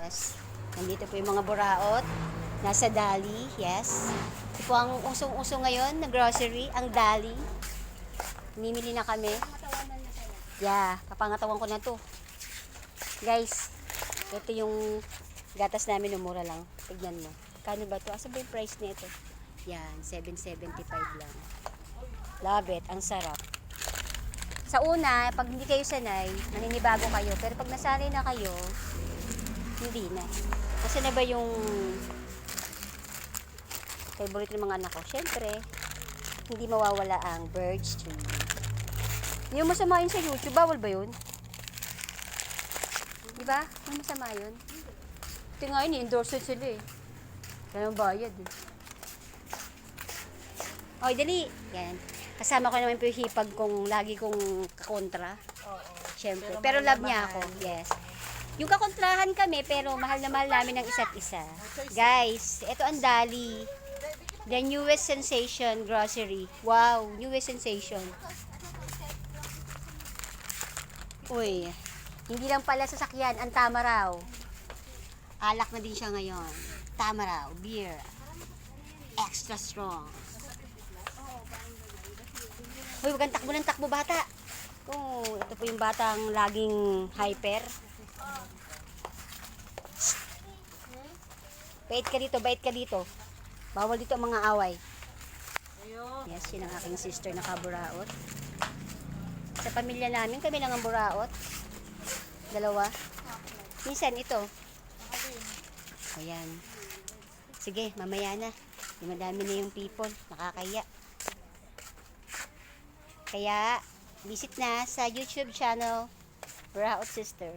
Yes. Nandito po yung mga buraot. Nasa Dali. Yes. Ito po ang usong-uso ngayon na grocery. Ang Dali. Mimili na kami. Yeah. Kapangatawan ko na to. Guys. Ito yung gatas namin. Mura lang. Tignan mo. Kano ba to? Asa ba yung price nito? Yan. 7.75 lang. Love it. Ang sarap. Sa una, pag hindi kayo sanay, maninibago kayo. Pero pag nasanay na kayo, hindi na. Kasi na ba yung favorite ng mga anak ko? Siyempre, hindi mawawala ang Birds Tree. Yung masama yun sa YouTube, bawal ba yun? Di ba? Yung masama yun. Ito nga yun, i-endorse sila eh. Kaya bayad eh. Oy, dali. Yan. Kasama ko naman po yung hipag kong lagi kong kakontra. Oo. Siyempre. Pero love niya ako. Yes. Yung kakontrahan kami, pero mahal na mahal namin ng isa't isa. Guys, ito ang Dali. The newest sensation grocery. Wow, newest sensation. Uy, hindi lang pala sasakyan, ang tama raw. Alak na din siya ngayon. Tama raw, beer. Extra strong. Uy, huwag kang takbo ng takbo, bata. Oh, ito po yung batang laging hyper. Bait ka dito, bait ka dito. Bawal dito ang mga away. Yes, yun ang aking sister na kaburaot. Sa pamilya namin, kami lang ang buraot. Dalawa. Minsan ito. Ayan. Sige, mamaya na. Madami na yung people. Nakakaya. Kaya, visit na sa YouTube channel, Buraot Sister.